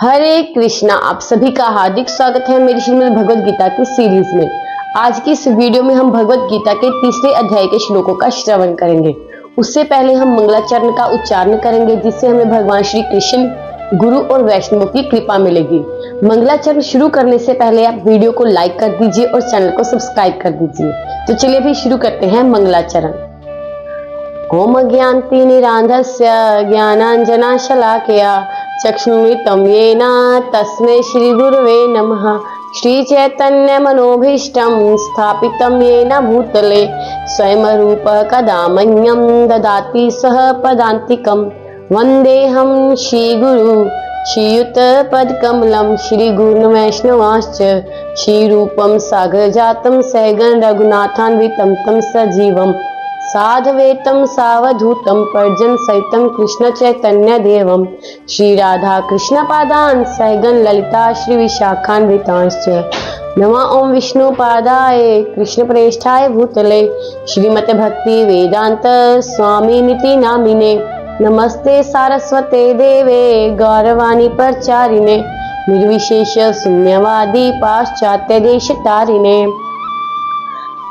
हरे कृष्णा। आप सभी का हार्दिक स्वागत है मेरी श्रीमद् भगवद गीता की सीरीज में। आज की इस वीडियो में हम भगवद गीता के तीसरे अध्याय के श्लोकों का श्रवण करेंगे। उससे पहले हम मंगलाचरण का उच्चारण करेंगे, जिससे हमें भगवान श्री कृष्ण, गुरु और वैष्णवों की कृपा मिलेगी। मंगलाचरण शुरू करने से पहले आप वीडियो को लाइक कर दीजिए और चैनल को सब्सक्राइब कर दीजिए। तो चलिए भी शुरू करते हैं मंगलाचरण। ओम ज्ञानतिमिरान्धस्य ज्ञानाञ्जनशलाकया चक्षुरुन्मिलितं येन तस्मै श्रीगुरवे नमः। श्रीचैतन्यमनोभीष्टं स्थापितं येन भूतले स्वयं रूपः कदा मह्यं ददाति सः पदान्तिकं। वन्देऽहं श्रीगुरु श्रीयुतपदकमलं श्रीगुरुन् वैष्णवांश्च श्रीरूपं सागरजातं सहगण रघुनाथान्वितं तं सजीवम् साधवेतं सावधूतं पर्जन सहितं कृष्ण चैतन्य देवं श्री राधा कृष्ण पादान सहगन ललिता श्री विशाखान्वितांश्च। नमः ओं विष्णुपादाय कृष्ण प्रेष्ठाय भूतले श्रीमते भक्ति वेदांत स्वामी निति नामिने। नमस्ते सारस्वते देवे गौरवाणी प्रचारिणे निर्विशेष शून्यवादी पाश्चात्य देश तारिणे।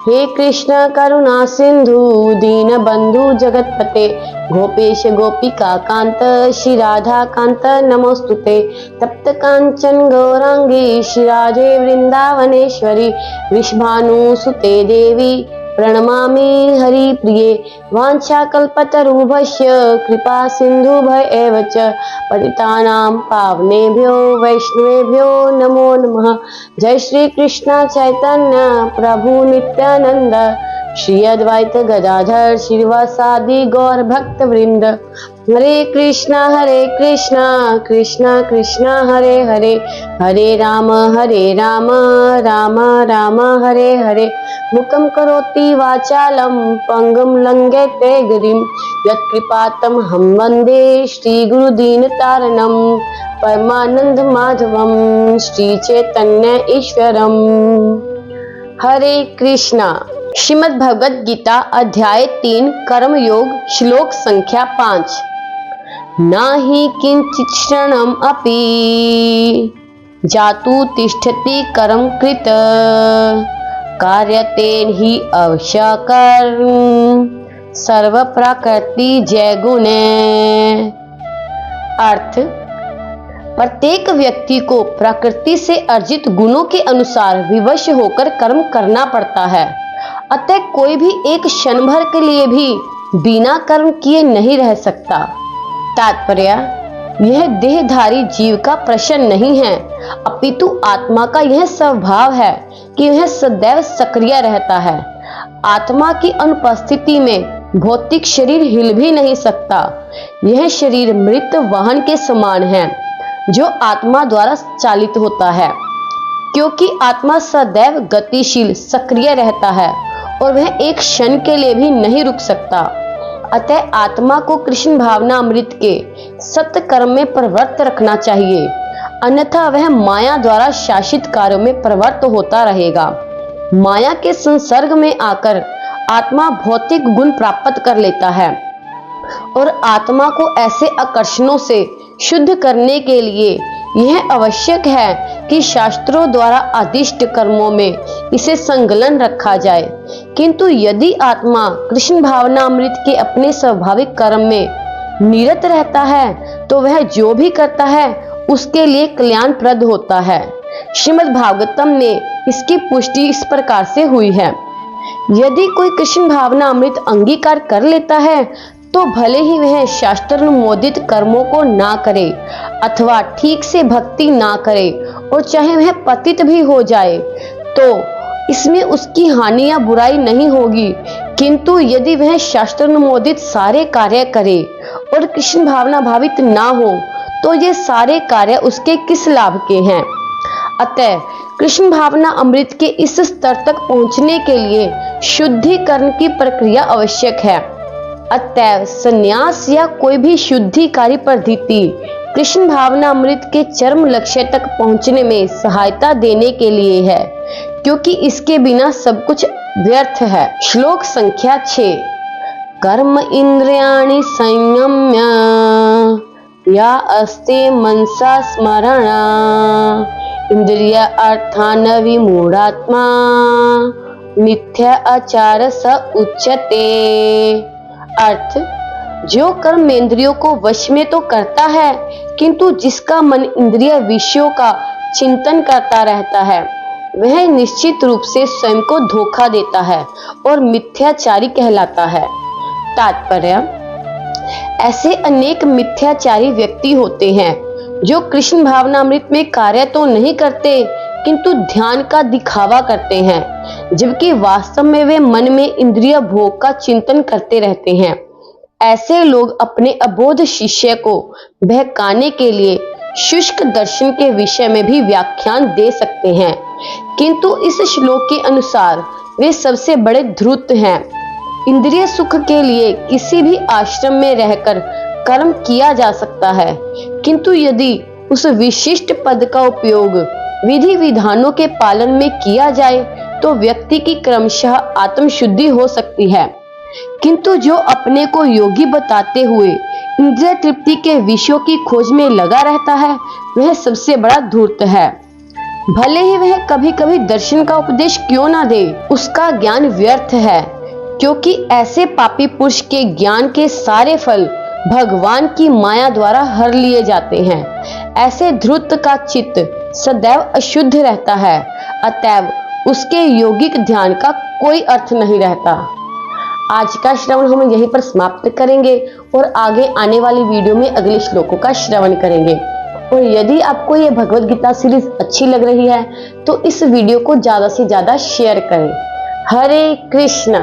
हे कृष्ण करुणा सिंधु दीन बंधु जगतपते गोपेश गोपिका कांत श्री राधा कांत नमोस्तुते। तप्त कांचन गौरांगी श्री राधे वृंदावनेश्वरी वृषभानुसुते देवी प्रणमामि हरिप्रिये। वाञ्छाकल्पतरुभ्यश्च कृपा सिन्धुभ्य एव च पतितानां पावनेभ्यो वैष्णवेभ्यो नमो नमः। जय श्री कृष्ण चैतन्य प्रभु नित्यानंद श्री अद्वैत गदाधर श्रीवासादि गौर भक्त वृंद। हरे कृष्णा कृष्णा कृष्णा हरे हरे हरे राम राम राम हरे हरे। मुखं करोति वाचालं पंगुं लंघयते गिरिं यत्कृपातमहं वन्दे श्रीगुरुदीनतारणं परमानंद माधवं श्री चैतन्य ईश्वरम। हरे कृष्णा। श्रीमद् भगवद गीता अध्याय 3 कर्म योग श्लोक संख्या 5। नाहि किंचित् क्षणम् अपि जातु तिष्ठति कर्म कृत कार्यते हि अवश्य कर्म सर्व प्रकृति जय गुणे। अर्थ, प्रत्येक व्यक्ति को प्रकृति से अर्जित गुणों के अनुसार विवश होकर कर्म करना पड़ता है। अतः कोई भी एक क्षण भर के लिए भी बिना कर्म किए नहीं रह सकता। तात्पर्य, यह देहधारी जीव का प्रश्न नहीं है, अपितु आत्मा का यह स्वभाव है कि यह सदैव सक्रिय रहता है। आत्मा की अनुपस्थिति में भौतिक शरीर हिल भी नहीं सकता। यह शरीर मृत वाहन के समान है जो आत्मा द्वारा चालित होता है, क्योंकि आत्मा सदैव गतिशील सक्रिय रहता है और वह एक क्षण के लिए भी नहीं रुक सकता। अतः आत्मा को कृष्ण भावना अमृत के सत्य कर्म में प्रवृत्त रखना चाहिए, अन्यथा वह माया द्वारा शासित कार्यों में प्रवृत्त होता रहेगा। माया के संसर्ग में आकर आत्मा भौतिक गुण प्राप्त कर लेता है और आत्मा को ऐसे आकर्षणों से शुद्ध करने के लिए यह आवश्यक है कि शास्त्रों द्वारा आदिष्ट कर्मों में इसे संलग्न रखा जाए। किंतु यदि आत्मा कृष्ण भावना अमृत के अपने स्वाभाविक कर्म में निरत रहता है तो वह जो भी करता है उसके लिए कल्याणप्रद होता है। श्रीमद् भागवतम में इसकी पुष्टि इस प्रकार से हुई है। यदि कोई कृष्ण भावना अमृत अंगीकार कर लेता है तो भले ही वह शास्त्र अनुमोदित कर्मों को ना करे अथवा ठीक से भक्ति ना करे और चाहे वह पतित भी हो जाए तो इसमें उसकी हानि या बुराई नहीं होगी। किंतु यदि वह शास्त्र अनुमोदित सारे कार्य करे और कृष्ण भावना भावित ना हो तो ये सारे कार्य उसके किस लाभ के हैं। अतः कृष्ण भावना अमृत के इस स्तर तक पहुंचने के लिए शुद्धिकरण की प्रक्रिया आवश्यक है। अतः संन्यास या कोई भी शुद्धिकारी पद्धति कृष्ण भावना अमृत के चरम लक्ष्य तक पहुंचने में सहायता देने के लिए है, क्योंकि इसके बिना सब कुछ व्यर्थ है। श्लोक संख्या 6। कर्म इंद्रियाणि संयम्य या अस्ते मनसा स्मरणा इंद्रिया अर्थान विमूढ़ात्मा मिथ्या आचार स उच्यते। अर्थ, जो कर्म इंद्रियों को वश में तो करता है, किंतु जिसका मन इंद्रिय विषयों का चिंतन करता रहता है, वह निश्चित रूप से स्वयं को धोखा देता है और मिथ्याचारी कहलाता है। तात्पर्य, ऐसे अनेक मिथ्याचारी व्यक्ति होते हैं जो कृष्ण भावनामृत में कार्य तो नहीं करते, किंतु ध्यान का दिखावा करते हैं, जबकि वास्तव में वे मन में इंद्रिय भोग का चिंतन करते रहते हैं। ऐसे लोग अपने अबोध शिष्य को बहकाने के लिए शुष्क दर्शन के विषय में भी व्याख्यान दे सकते हैं, किंतु इस श्लोक के अनुसार वे सबसे बड़े धूर्त हैं। इंद्रिय सुख के लिए किसी भी आश्रम में रहकर कर्म किया जा सकता है, किंतु यदि उस विशिष्ट पद का उपयोग विधि विधानों के पालन में किया जाए तो व्यक्ति की क्रमशः आत्मशुद्धि हो सकती है। किंतु जो अपने को योगी बताते हुए इंद्रिय तृप्ति के विषयों की खोज में लगा रहता है, वह सबसे बड़ा धूर्त है। भले ही वह कभी कभी दर्शन का उपदेश क्यों ना दे, उसका ज्ञान व्यर्थ है, क्योंकि ऐसे पापी पुरुष के ज्ञान के सारे फल भगवान की माया द्वारा हर लिए जाते हैं। ऐसे धूर्त का चित्त सदैव अशुद्ध रहता है, अतएव उसके योगिक ध्यान का कोई अर्थ नहीं रहता। आज का श्रवण हम यहीं पर समाप्त करेंगे और आगे आने वाली वीडियो में अगले श्लोकों का श्रवण करेंगे। और यदि आपको ये भगवद गीता सीरीज अच्छी लग रही है तो इस वीडियो को ज्यादा से ज्यादा शेयर करें। हरे कृष्णा।